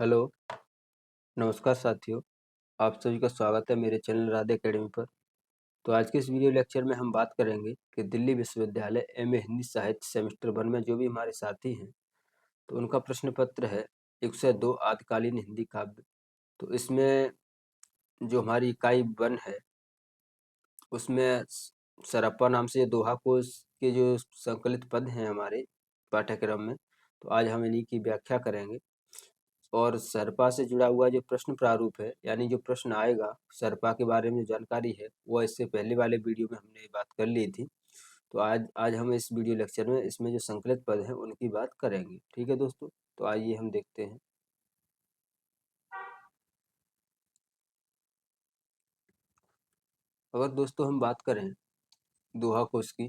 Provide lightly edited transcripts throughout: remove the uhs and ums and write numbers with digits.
Hello, नमस्कार साथियों। आप सभी का स्वागत है मेरे चैनल राधे अकेडमी पर। तो आज के इस वीडियो लेक्चर में हम बात करेंगे कि दिल्ली विश्वविद्यालय एमए हिंदी साहित्य सेमेस्टर 1 में जो भी हमारे साथी हैं, तो उनका प्रश्न पत्र है 102 आदिकालीन हिंदी काव्य। तो इसमें जो हमारी इकाई 1 है, उसमें सरप्पा नाम से दोहा कोश के जो संकलित पद हैं हमारे पाठ्यक्रम में, तो आज हम इन्हीं की व्याख्या करेंगे। और सरपा से जुड़ा हुआ जो प्रश्न प्रारूप है, यानी जो प्रश्न आएगा सरपा के बारे में जानकारी है, वो इससे पहले वाले वीडियो में हमने बात कर ली थी। तो आज आज हम इस वीडियो लेक्चर में इसमें जो संकलित पद हैं उनकी बात करेंगे। ठीक है दोस्तों, तो आइए हम देखते हैं। अगर दोस्तों हम बात करें दोहा कोश की,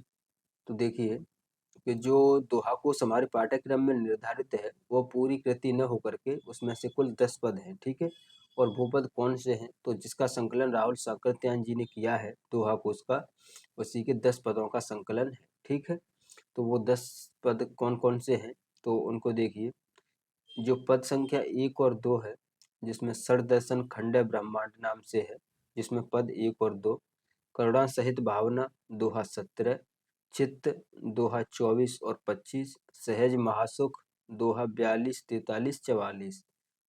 तो देखिए कि जो दोहा कोश हमारे पाठ्यक्रम में निर्धारित है, वो पूरी कृति न होकर के उसमें से कुल 10 पद हैं। ठीक है, और वो पद कौन से हैं? तो जिसका संकलन राहुल साकृत्यायन जी ने किया है दोहा कोश का, उसी के 10 पदों का संकलन है। ठीक है, तो वो 10 पद कौन कौन से हैं, तो उनको देखिए। जो पद संख्या 1 और 2 है, जिसमें षड्दर्शन खंड ब्रह्मांड नाम से है, जिसमें पद 1 और 2, करुणा सहित भावना दोहा 17, चित्त दोहा 24 और 25, सहज महासुख दोहा 42, 43, 44,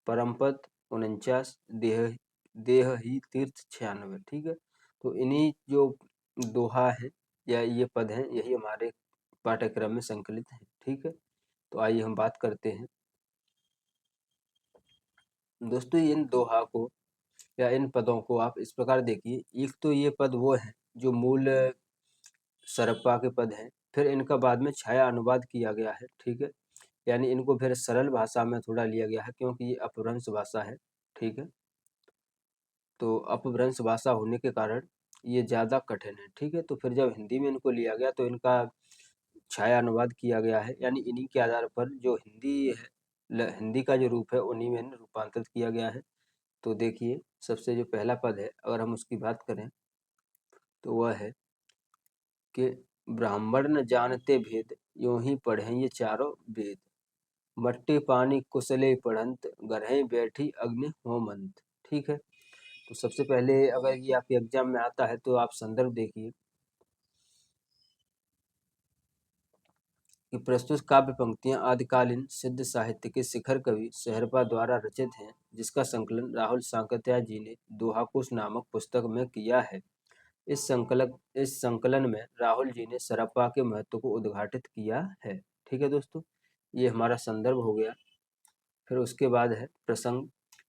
परमपद 49, देह देह ही तीर्थ 96। ठीक है, तो इन्हीं जो दोहा है या ये पद हैं, यही हमारे पाठ्यक्रम में संकलित हैं। ठीक है, तो आइए हम बात करते हैं दोस्तों इन दोहा को या इन पदों को। आप इस प्रकार देखिए, एक तो ये पद वो है जो मूल सरप्पा के पद हैं, फिर इनका बाद में छाया अनुवाद किया गया है। ठीक है, यानी इनको फिर सरल भाषा में थोड़ा लिया गया है, क्योंकि ये अपभ्रंश भाषा है। ठीक है, तो अपभ्रंश भाषा होने के कारण ये ज़्यादा कठिन है। ठीक है, तो फिर जब हिंदी में इनको लिया गया तो इनका छाया अनुवाद किया गया है, यानी इन्हीं के आधार पर जो हिंदी है, हिंदी का जो रूप है उन्हीं में रूपांतरित किया गया है। तो देखिए, सबसे जो पहला पद है, अगर हम उसकी बात करें, तो वह है कि ब्राह्मण न जानते भेद, यूं ही पढ़ें ये चारों वेद, मट्टी पानी कुशले पढ़ंत, गरहें बैठी अग्नि होमंत। ठीक है, तो सबसे पहले अगर ये आपके एग्जाम में आता है तो आप संदर्भ देखिए कि प्रस्तुत काव्य पंक्तियां आदिकालीन सिद्ध साहित्य के शिखर कवि सहरपा द्वारा रचित हैं, जिसका संकलन राहुल सांकत्याय जी ने दोहाकोश नामक पुस्तक में किया है। इस संकलन में राहुल जी ने सरप्पा के महत्व को उद्घाटित किया है। ठीक है दोस्तों, ये हमारा संदर्भ हो गया। फिर उसके बाद है प्रसंग।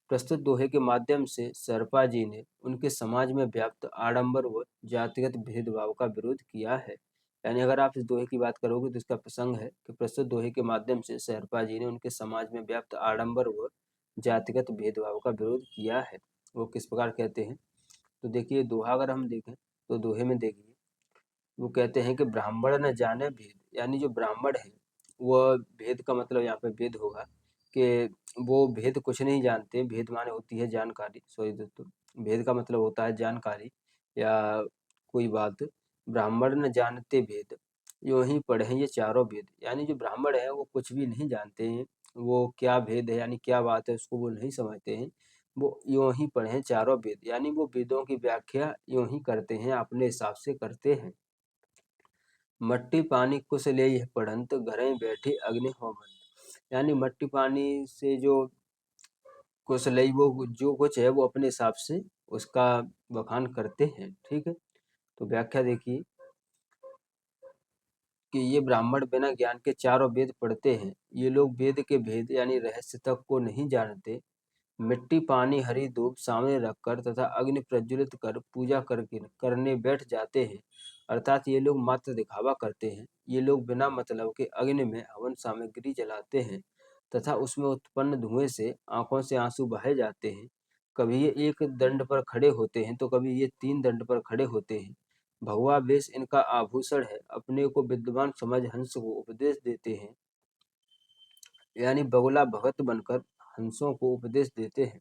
प्रस्तुत दोहे के माध्यम से सरपा जी ने उनके समाज में व्याप्त आडंबर व जातिगत भेदभाव का विरोध किया है। यानी अगर आप इस दोहे की बात करोगे तो इसका प्रसंग है कि प्रस्तुत दोहे के माध्यम से सरपा जी ने उनके समाज में व्याप्त आडंबर व जातिगत भेदभाव का विरोध किया है। वो किस प्रकार कहते हैं, तो देखिए दोहा अगर हम देखें तो दोहे में देखिए वो कहते हैं कि ब्राह्मण न जाने भेद, यानी जो ब्राह्मण है वह भेद का मतलब यहाँ पे भेद होगा कि वो भेद कुछ नहीं जानते। भेद माने होती है जानकारी, सॉरी दोस्तों, भेद का मतलब होता है जानकारी या कोई बात। ब्राह्मण न जानते भेद, यूं ही पढ़े ये चारों भेद, यानी जो ब्राह्मण है वो कुछ भी नहीं जानते हैं। वो क्या भेद है यानी क्या बात है उसको वो नहीं समझते हैं। वो यूं ही पढ़े चारों वेद, यानी वो वेदों की व्याख्या यूं ही करते हैं, अपने हिसाब से करते हैं। मट्टी पानी कुश ले पढ़ंत, घरें बैठे अग्नि होमंत, यानी मट्टी पानी से जो कुश लई वो जो कुछ है वो अपने हिसाब से उसका बखान करते हैं। ठीक है, तो व्याख्या देखिए कि ये ब्राह्मण बिना ज्ञान के चारों वेद पढ़ते हैं। ये लोग वेद के भेद यानी रहस्य तक को नहीं जानते। मिट्टी पानी हरी धूप सामने रखकर तथा अग्नि प्रज्वलित कर पूजा करके करने बैठ जाते हैं, अर्थात ये लोग मात्र दिखावा करते हैं। ये लोग बिना मतलब के अग्नि में हवन सामग्री जलाते हैं तथा उसमें उत्पन्न धुएं से आंखों से आंसू बहे जाते हैं। कभी ये एक दंड पर खड़े होते हैं तो कभी ये 3 दंड पर खड़े होते हैं। भगवा वेश इनका आभूषण है, अपने को विद्वान समझ हंस को उपदेश देते हैं, यानी बगुला भगत बनकर हंसों को उपदेश देते हैं,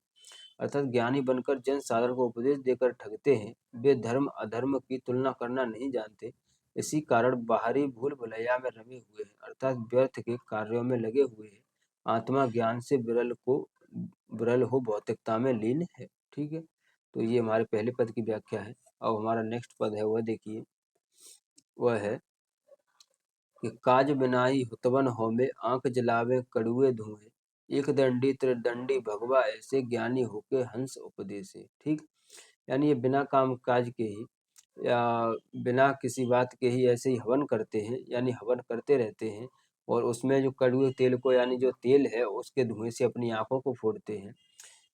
अर्थात ज्ञानी बनकर जन साधारण को उपदेश देकर ठगते हैं। वे धर्म अधर्म की तुलना करना नहीं जानते, इसी कारण बाहरी भूल भुलैया में रमे हुए हैं, अर्थात व्यर्थ के कार्यों में लगे हुए हैं। आत्मा ज्ञान से विरल को विरल हो भौतिकता में लीन है। ठीक है, तो ये हमारे पहले पद की व्याख्या है। अब हमारा नेक्स्ट पद है, वह देखिए, वह है कि काज बिनाई हुतवन होमे आंख जलावे कड़ुए धुएं, एक दंडी त्रिदंडी भगवा ऐसे ज्ञानी होके हंस उपदेशे। ठीक, यानी ये बिना काम काज के ही या बिना किसी बात के ही ऐसे ही हवन करते हैं, यानी हवन करते रहते हैं, और उसमें जो कड़ुए तेल को, यानी जो तेल है उसके धुएं से अपनी आंखों को फोड़ते हैं।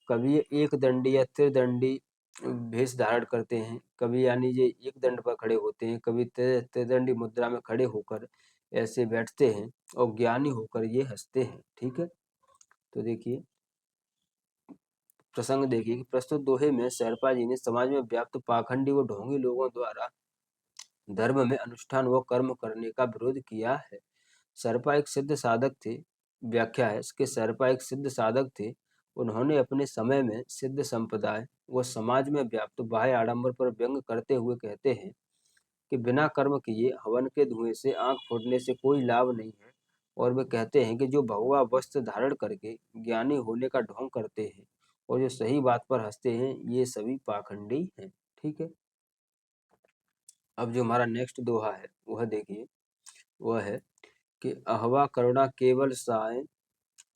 कभी ये एक दंडी या त्रिदंडी भेष धारण करते हैं, कभी यानी ये एक दंड पर खड़े होते हैं, कभी त्रिदंडी मुद्रा में खड़े होकर ऐसे बैठते हैं, और ज्ञानी होकर ये हंसते हैं। ठीक है, तो देखिए प्रसंग देखिए कि प्रस्तुत दोहे में शेरपा जी ने समाज में व्याप्त पाखंडी व ढोंगी लोगों द्वारा धर्म में अनुष्ठान व कर्म करने का विरोध किया है। शेरपा एक सिद्ध साधक थे। व्याख्या है इसके, शेरपा एक सिद्ध साधक थे। उन्होंने अपने समय में सिद्ध संप्रदाय व समाज में व्याप्त बाह्य आडंबर पर व्यंग करते हुए कहते हैं कि बिना कर्म किए हवन के धुएं से आंख फूटने से कोई लाभ नहीं है। और वे कहते हैं कि जो भगवा वस्त्र धारण करके ज्ञानी होने का ढोंग करते हैं और जो सही बात पर हंसते हैं, ये सभी पाखंडी हैं। ठीक है, अब जो हमारा नेक्स्ट दोहा है वह देखिए, वह है कि अहवा करुणा केवल साय,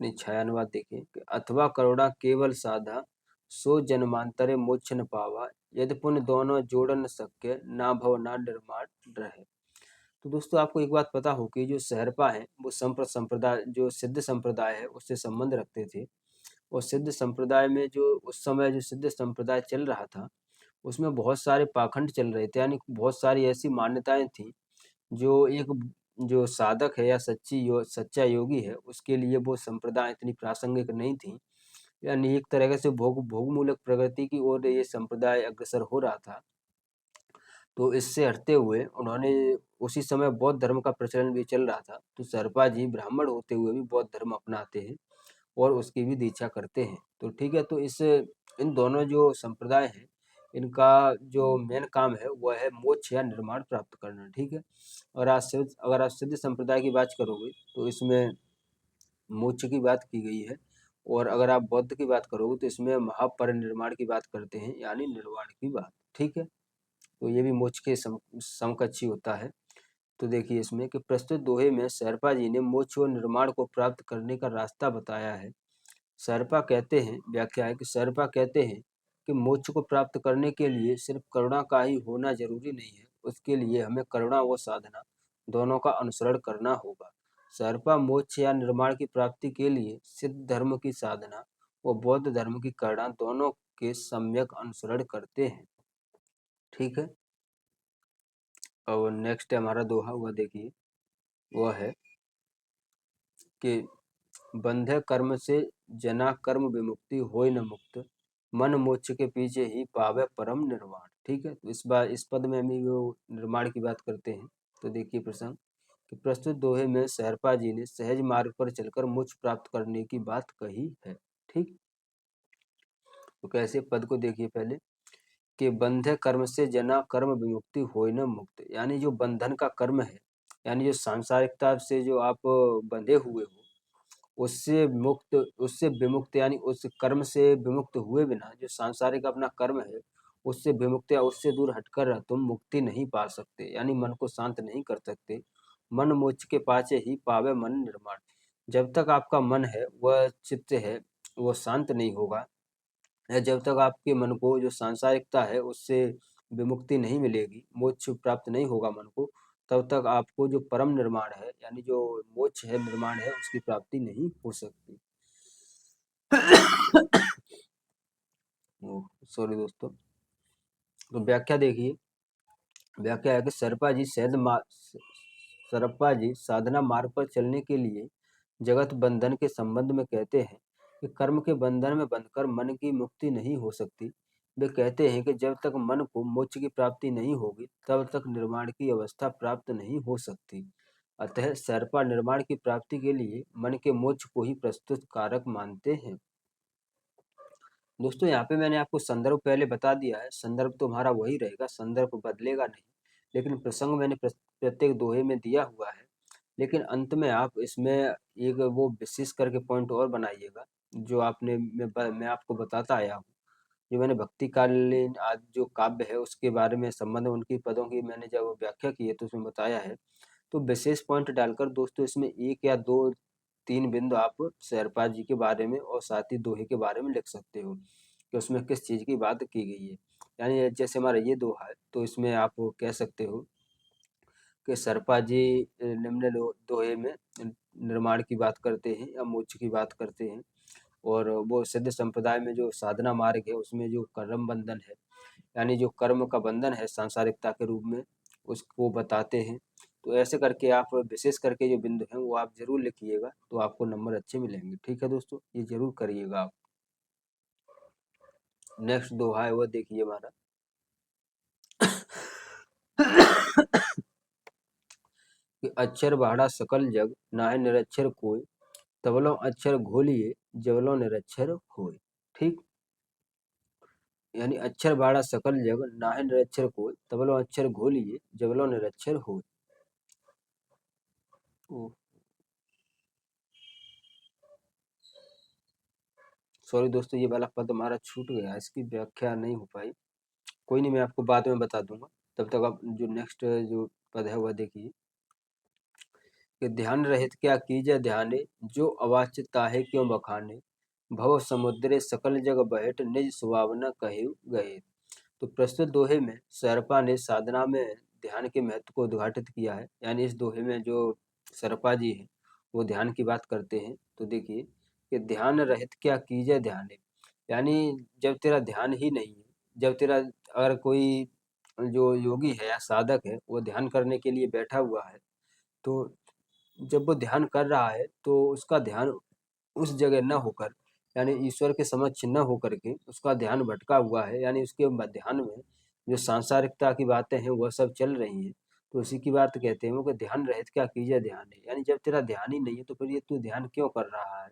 नहीं छायानुवाद देखिए कि अथवा करुणा केवल साधा, सो जन्मांतरे मोक्ष न पावा, यदि पुण्य दोनों जोड़ न सके, ना भव ना निर्माण रहे। तो दोस्तों आपको एक बात पता हो कि जो शेरपा है वो संप्रदाय, जो सिद्ध संप्रदाय है उससे संबंध रखते थे। और सिद्ध संप्रदाय में जो उस समय जो सिद्ध संप्रदाय चल रहा था, उसमें बहुत सारे पाखंड चल रहे थे, यानी बहुत सारी ऐसी मान्यताएं थी जो एक जो साधक है या सच्चा योगी है उसके लिए वो संप्रदाय इतनी प्रासंगिक नहीं थी। यानी एक तरह से भोगमूलक प्रगति की ओर ये संप्रदाय अग्रसर हो रहा था। तो इससे हटते हुए उन्होंने, उसी समय बौद्ध धर्म का प्रचलन भी चल रहा था, तो शेरपा जी ब्राह्मण होते हुए भी बौद्ध धर्म अपनाते हैं और उसकी भी दीक्षा करते हैं। तो ठीक है, तो इस इन दोनों जो संप्रदाय हैं, इनका जो मेन काम है वह है मोक्ष या निर्माण प्राप्त करना। ठीक है, और अगर आप सिद्ध संप्रदाय की बात करोगे तो इसमें मोक्ष की बात की गई है, और अगर आप बौद्ध की बात करोगे तो इसमें महापरिनिर्वाण की बात करते हैं, यानी निर्वाण की बात। ठीक है, तो ये भी मोक्ष के समकक्षी होता है। तो देखिए इसमें कि प्रस्तुत दोहे में शेरपा जी ने मोक्ष और निर्माण को प्राप्त करने का रास्ता बताया है। शेरपा कहते हैं, व्याख्या है कि शेरपा कहते हैं कि मोक्ष को प्राप्त करने के लिए सिर्फ करुणा का ही होना जरूरी नहीं है, उसके लिए हमें करुणा व साधना दोनों का अनुसरण करना होगा। शेरपा मोक्ष या निर्माण की प्राप्ति के लिए सिद्ध धर्म की साधना व बौद्ध धर्म की करुणा दोनों के सम्यक अनुसरण करते हैं। ठीक है, और नेक्स्ट हमारा दोहा हुआ देखिए, वह है कि बंधे कर्म से जना कर्म विमुक्ति होय न मुक्त, मन मोक्ष के पीछे ही पावे परम निर्वाण। ठीक है, तो इस बार इस पद में हम वो निर्माण की बात करते हैं। तो देखिए प्रसंग कि प्रस्तुत दोहे में शेरपा जी ने सहज मार्ग पर चलकर मोक्ष प्राप्त करने की बात कही है। ठीक, तो कैसे पद को देखिए पहले कि बंधे कर्म से जना कर्म विमुक्ति होय न मुक्त, यानी जो बंधन का कर्म है, यानी जो सांसारिकता से जो आप बंधे हुए हो, उससे विमुक्त, यानी उस कर्म से विमुक्त हुए बिना जो सांसारिक अपना कर्म है उससे विमुक्त या उससे दूर हटकर तुम मुक्ति नहीं पा सकते, यानी मन को शांत नहीं कर सकते। मन मोक्ष के पाछे ही पावे मन निर्माण, जब तक आपका मन है वह चित्त है वह शांत नहीं होगा, या जब तक आपके मन को जो सांसारिकता है उससे विमुक्ति नहीं मिलेगी, मोक्ष प्राप्त नहीं होगा मन को, तब तक आपको जो परम निर्माण है, यानी जो मोक्ष है, निर्माण है, उसकी प्राप्ति नहीं हो सकती। सॉरी दोस्तों, तो व्याख्या देखिए, व्याख्या है कि सरप्पा जी साधना मार्ग पर चलने के लिए जगत बंधन के संबंध में कहते हैं कि कर्म के बंधन में बंधकर मन की मुक्ति नहीं हो सकती। वे कहते हैं कि जब तक मन को मोक्ष की प्राप्ति नहीं होगी तब तक निर्माण की अवस्था प्राप्त नहीं हो सकती। अतः शेरपा निर्माण की प्राप्ति के लिए मन के मोक्ष को ही प्रस्तुत कारक मानते हैं। दोस्तों यहाँ पे मैंने आपको संदर्भ पहले बता दिया है, संदर्भ तो हमारा वही रहेगा, संदर्भ बदलेगा नहीं, लेकिन प्रसंग मैंने प्रत्येक दोहे में दिया हुआ है। लेकिन अंत में आप इसमें एक वो विशेष करके पॉइंट और बनाइएगा, जो आपने मैं आपको बताता आया हूँ। जो मैंने भक्तिकालीन आज जो काव्य है उसके बारे में संबंध उनकी पदों की मैंने जब व्याख्या की है तो उसमें बताया है। तो विशेष पॉइंट डालकर दोस्तों इसमें 1 या 2 3 बिंदु आप शेरपा जी के बारे में और साथ ही दोहे के बारे में लिख सकते हो कि उसमें किस चीज़ की बात की गई है। यानी जैसे हमारा ये दोहा है तो इसमें आप कह सकते हो कि शेरपा जी निम्न दोहे में निर्माण की बात करते हैं या मोक्ष की बात करते हैं, और वो सिद्ध संप्रदाय में जो साधना मार्ग है उसमें जो कर्म बंधन है, यानी जो कर्म का बंधन है सांसारिकता के रूप में, उसको बताते हैं। तो ऐसे करके आप विशेष करके जो बिंदु हैं वो आप जरूर लिखिएगा, तो आपको नंबर अच्छे मिलेंगे। ठीक है दोस्तों, ये जरूर करिएगा आप। नेक्स्ट दोहा है वो देखिए हमारा कि अक्षर बाढ़ा सकल जग, नाहि निरक्षर कोय, तबलो अक्षर घोलिए, जबलो निरक्षर होय। ठीक, यानी अक्षर बाढ़ा सकल जग, नाहि निरक्षर कोय, तबलो अक्षर घोलिए, जबलो निरक्षर होय। सॉरी दोस्तों, ये वाला पद हमारा छूट गया, इसकी व्याख्या नहीं हो पाई। कोई नहीं, मैं आपको बाद में बता दूंगा। तब तक आप जो नेक्स्ट जो पद है वह देखिए कि ध्यान रहित क्या कीजिए ध्याने, जो अवाच्य ताहे क्यों बखाने, भव समुद्रे सकल जग बहेट, निज स्वभाव न कहे गए। तो प्रस्तुत दोहे में शेरपा ने साधना में ध्यान के महत्व को उद्घाटित किया है। यानी इस दोहे में जो शेरपा जी हैं वो ध्यान की बात करते हैं। तो देखिए कि ध्यान रहित क्या कीजिए ध्याने, यानी जब तेरा ध्यान ही नहीं है, जब तेरा अगर कोई जो योगी है या साधक है वो ध्यान करने के लिए बैठा हुआ है, तो जब वो ध्यान कर रहा है तो उसका ध्यान उस जगह न होकर, यानी ईश्वर के समक्ष न होकर के उसका ध्यान भटका हुआ है, यानी उसके ध्यान में जो सांसारिकता की बातें हैं वह सब चल रही हैं। तो उसी की बात कहते हैं वो कि ध्यान रहित क्या कीजिए ध्यान है, यानी जब तेरा ध्यान ही नहीं है तो फिर ये तू ध्यान क्यों कर रहा है।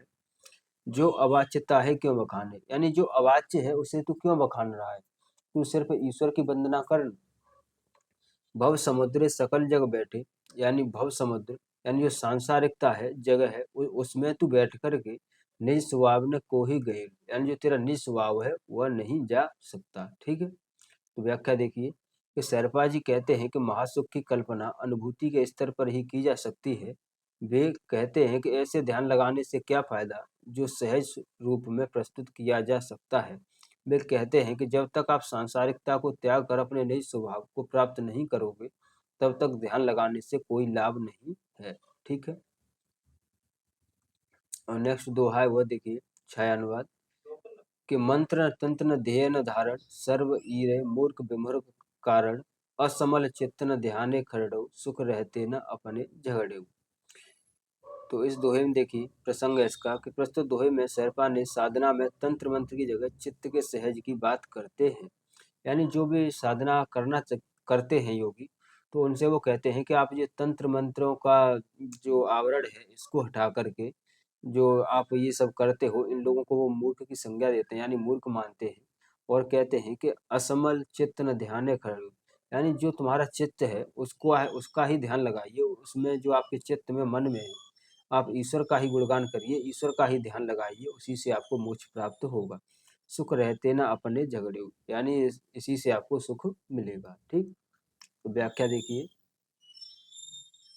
जो अवाच्यता है क्यों बखाने, यानी जो अवाच्य है उसे तू क्यों बखान रहा है, तू सिर्फ ईश्वर की वंदना कर। भव समुद्र सकल जग बैठे, यानी भव समुद्र यानी जो सांसारिकता है जगह है उसमें तू बैठ कर के निज स्वभाव ने को ही गए, यानी जो तेरा निज स्वभाव है वह नहीं जा सकता। ठीक है, तो व्याख्या देखिए कि शेरपा जी कहते हैं कि महासुख की कल्पना अनुभूति के स्तर पर ही की जा सकती है। वे कहते हैं कि ऐसे ध्यान लगाने से क्या फायदा जो सहज रूप में प्रस्तुत किया जा सकता है। वे कहते हैं कि जब तक आप सांसारिकता को त्याग कर अपने निज स्वभाव को प्राप्त नहीं करोगे तब तक ध्यान लगाने से कोई लाभ नहीं है। ठीक है, और नेक्स्ट दोहा है वह देखिए छायानुवाद कि मंत्र तंत्र न ध्येय न धारण, सर्व ईरे मूर्ख विमूर्ख कारण, असमल चित्त न ध्याने खरड़ो, सुख रहते न अपने झगड़े। तो इस दोहे में देखिए प्रसंग है इसका कि प्रस्तुत दोहे में शेरपा ने साधना में तंत्र मंत्र की जगह चित्त के सहज की बात करते हैं। यानी जो भी साधना करते हैं योगी, तो उनसे वो कहते हैं कि आप ये तंत्र मंत्रों का जो आवरण है इसको हटा करके जो आप ये सब करते हो, इन लोगों को वो मूर्ख की संज्ञा देते हैं, यानी मूर्ख मानते हैं। और कहते हैं कि असमल चित्त न ध्यान खड़े, यानी जो तुम्हारा चित्त है उसको उसका ही ध्यान लगाइए, उसमें जो आपके चित्त में मन में है आप ईश्वर का ही गुणगान करिए, ईश्वर का ही ध्यान लगाइए, उसी से आपको मोक्ष प्राप्त होगा। सुख रहते ना अपने झगड़े, यानी इसी से आपको सुख मिलेगा। ठीक, तो व्याख्या देखिए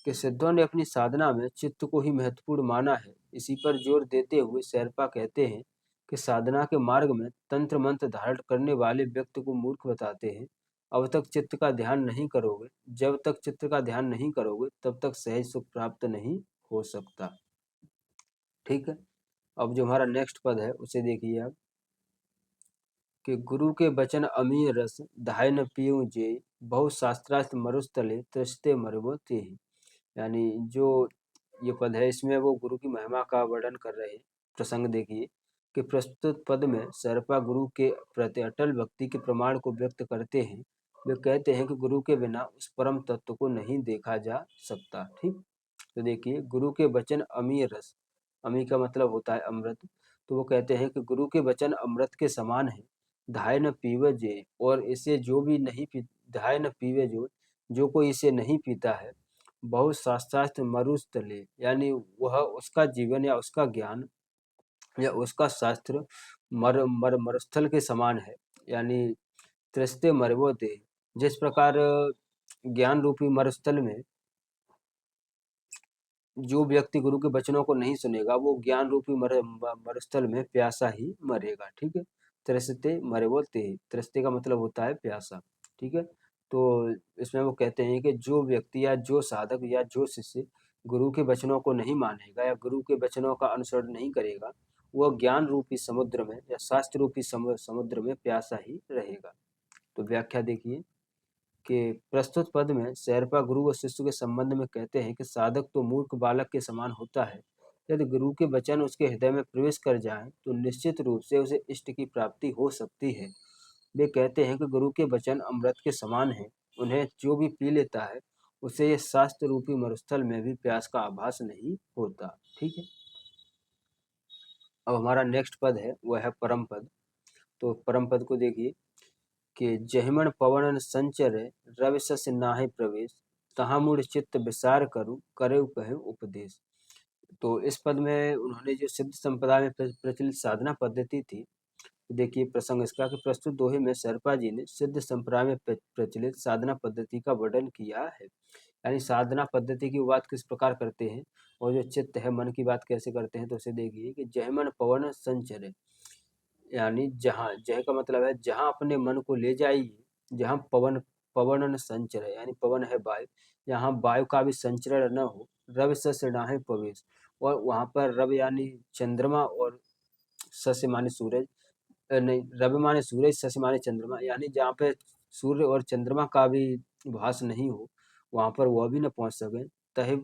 कि सिद्धों ने अपनी साधना में चित्त को ही महत्वपूर्ण माना है। इसी पर जोर देते हुए शेरपा कहते हैं कि साधना के मार्ग में तंत्र मंत्र धारण करने वाले व्यक्ति को मूर्ख बताते हैं। अब तक चित्त का ध्यान नहीं करोगे, जब तक चित्त का ध्यान नहीं करोगे तब तक सहज सुख प्राप्त नहीं हो सकता। ठीक है, अब जो हमारा नेक्स्ट पद है उसे देखिए आप कि गुरु के वचन अमीय रस, धाय न पीऊँ जे, बहु शास्त्रार्थ मरुस्थले त्रसते मरबो तेहि। यानी जो ये पद है इसमें वो गुरु की महिमा का वर्णन कर रहे हैं। प्रसंग देखिए कि प्रस्तुत पद में शेरपा गुरु के प्रति अटल भक्ति के प्रमाण को व्यक्त करते हैं। वे कहते हैं कि गुरु के बिना उस परम तत्व को नहीं देखा जा सकता। ठीक, तो देखिए गुरु के वचन अमीय रस, अमी का मतलब होता है अमृत। तो वो कहते हैं कि गुरु के वचन अमृत के समान है। धाय न पीवे जे, और इसे जो भी नहीं पी, धाय न पीवे जो कोई इसे नहीं पीता है बहुत शास्त्रार्थ मरुस्थले, यानी वह उसका जीवन या उसका ज्ञान या उसका शास्त्र मरुस्थल के समान है, यानी त्रस्ते मरवोते। जिस प्रकार ज्ञान रूपी मरुस्थल में जो व्यक्ति गुरु के वचनों को नहीं सुनेगा वो ज्ञान रूपी मरुस्थल में प्यासा ही मरेगा। ठीक है, त्रस्ते मरवोते, त्रस्ते का मतलब होता है प्यासा। ठीक है, तो इसमें वो कहते हैं कि जो व्यक्ति या जो साधक या जो शिष्य गुरु के वचनों को नहीं मानेगा या गुरु के वचनों का अनुसरण नहीं करेगा, वह ज्ञान रूपी समुद्र में या शास्त्र रूपी समुद्र में प्यासा ही रहेगा। तो व्याख्या देखिए कि प्रस्तुत पद में शेरपा गुरु व शिष्य के संबंध में कहते हैं कि साधक तो मूर्ख बालक के समान होता है। यदि गुरु के वचन उसके हृदय में प्रवेश कर जाएं तो निश्चित रूप से उसे इष्ट की प्राप्ति हो सकती है। वे कहते हैं कि गुरु के वचन अमृत के समान हैं, उन्हें जो भी पी लेता है उसे ये शास्त्र रूपी मरुस्थल में भी प्यास का आभास नहीं होता। ठीक है, अब हमारा नेक्स्ट पद है वह है परम पद। तो परम पद को देखिए कि जहिमन पवन संचर रवि सस नाहि प्रवेश, तहाँ मूढ़ चित्त विसार करु करे कहे उपदेश। तो इस पद में उन्होंने जो सिद्ध संप्रदाय में प्रचलित साधना पद्धति थी, देखिए प्रसंग इसका कि प्रस्तुत दोहे में शेरपा जी ने सिद्ध संप्रदाय में प्रचलित साधना पद्धति का वर्णन किया है। यानी साधना पद्धति की बात किस प्रकार करते हैं और जो चित्त है मन की बात कैसे करते हैं, तो उसे देखिए कि जयमन पवन संचरे, यानी जहाँ, जय का मतलब है जहाँ अपने मन को ले जाइए, जहाँ पवन संचर है, यानी पवन है वायु, यहाँ वायु का भी संचरण न हो। रवि सस्य नाहि प्रवेश, और वहाँ पर रवि यानी चंद्रमा और सस्य माने सूरज, नहीं, रवि माने सूरज, शशि माने चंद्रमा, यानी जहाँ पे सूर्य और चंद्रमा का भी भास नहीं हो वहां पर वह भी न पहुंच सके। तहे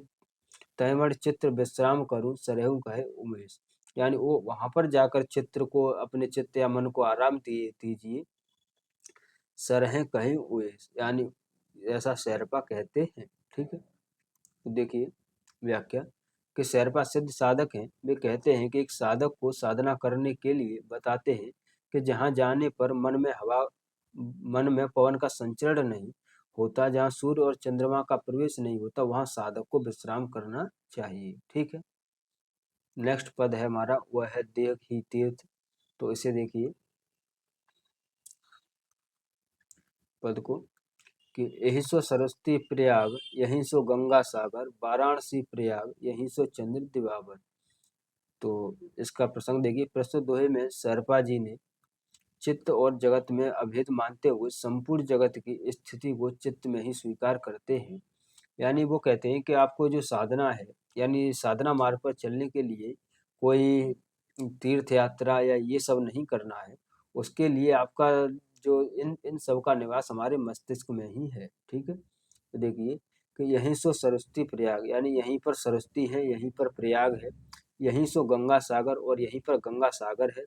तैमर चित्र विश्राम करूं सरहु कहे उमेश, यानी वो वहां पर जाकर चित्र को, अपने चित्त या मन को आराम दीजिए। सरह कहे उमेश, यानी ऐसा शेरपा कहते हैं। ठीक है, तो देखिए व्याख्या कि शेरपा सिद्ध साधक हैं। वे कहते हैं कि एक साधक को साधना करने के लिए बताते हैं कि जहाँ जाने पर मन में पवन का संचरण नहीं होता, जहाँ सूर्य और चंद्रमा का प्रवेश नहीं होता, वहाँ साधक को विश्राम करना चाहिए। ठीक है, नेक्स्ट पद है हमारा वह है देख ही तीर्थ। तो इसे देखिए पद को कि यही सो सरस्वती प्रयाग, यहीं सो गंगा सागर, वाराणसी प्रयाग, यहीं सो चंद्र दिवाकर। तो इसका प्रसंग देखिए, प्रस्तुत दोहे में शेरपा जी ने चित्त और जगत में अभेद मानते हुए संपूर्ण जगत की स्थिति को चित्त में ही स्वीकार करते हैं। यानी वो कहते हैं कि आपको जो साधना है, यानी साधना मार्ग पर चलने के लिए कोई तीर्थ यात्रा या ये सब नहीं करना है। उसके लिए आपका जो इन इन सब का निवास हमारे मस्तिष्क में ही है। ठीक है, तो देखिए कि यहीं सो सरस्वती प्रयाग, यानी यहीं पर सरस्वती है, यहीं पर प्रयाग है, यहीं सो गंगा सागर और यहीं पर गंगा सागर है।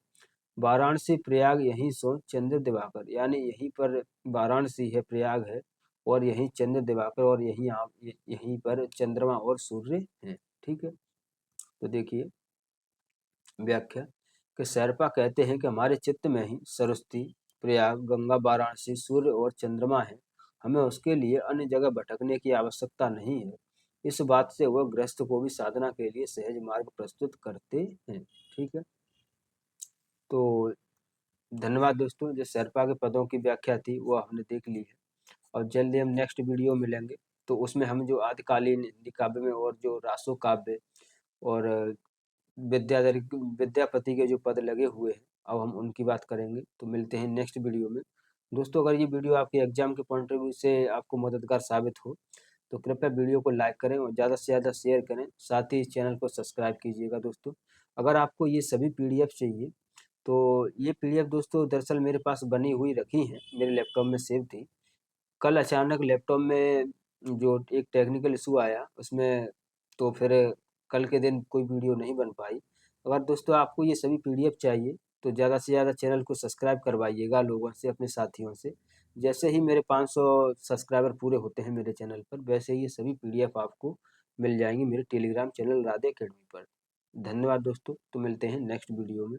वाराणसी प्रयाग यहीं सो चंद्र दिवाकर, यानी यहीं पर वाराणसी है, प्रयाग है, और यहीं चंद्र दिवाकर, और यहीं आप यहीं पर चंद्रमा और सूर्य हैं। ठीक है, तो देखिए व्याख्या कि शेरपा कहते हैं कि हमारे चित्त में ही सरस्वती, प्रयाग, गंगा, वाराणसी, सूर्य और चंद्रमा है। हमें उसके लिए अन्य जगह भटकने की आवश्यकता नहीं है। इस बात से वह गृहस्थ को भी साधना के लिए सहज मार्ग प्रस्तुत करते हैं। ठीक है, तो धन्यवाद दोस्तों, जो शेरपा के पदों की व्याख्या थी वो हमने देख ली है। और जल्दी हम नेक्स्ट वीडियो मिलेंगे, तो उसमें हम जो आदिकालीन हिंदी काव्य में और जो रासो काव्य और विद्याधर विद्यापति के जो पद लगे हुए हैं, अब हम उनकी बात करेंगे। तो मिलते हैं नेक्स्ट वीडियो में। दोस्तों, अगर ये वीडियो आपके एग्जाम के पॉइंट ऑफ व्यू से आपको मददगार साबित हो तो कृपया वीडियो को लाइक करें और ज़्यादा से ज़्यादा शेयर करें, साथ ही इस चैनल को सब्सक्राइब कीजिएगा। दोस्तों, अगर आपको ये सभी पीडीएफ चाहिए तो ये पीडीएफ दोस्तों दरअसल मेरे पास बनी हुई रखी हैं, मेरे लैपटॉप में सेव थी। कल अचानक लैपटॉप में जो एक टेक्निकल इशू आया उसमें, तो फिर कल के दिन कोई वीडियो नहीं बन पाई। अगर दोस्तों आपको ये सभी पीडीएफ चाहिए तो ज़्यादा से ज़्यादा चैनल को सब्सक्राइब करवाइएगा लोगों से, अपने साथियों से। जैसे ही मेरे 500 सब्सक्राइबर पूरे होते हैं मेरे चैनल पर, वैसे ही ये सभी पीडीएफ आपको मिल जाएंगी मेरे टेलीग्राम चैनल राधे अकेडमी पर। धन्यवाद दोस्तों, तो मिलते हैं नेक्स्ट वीडियो में।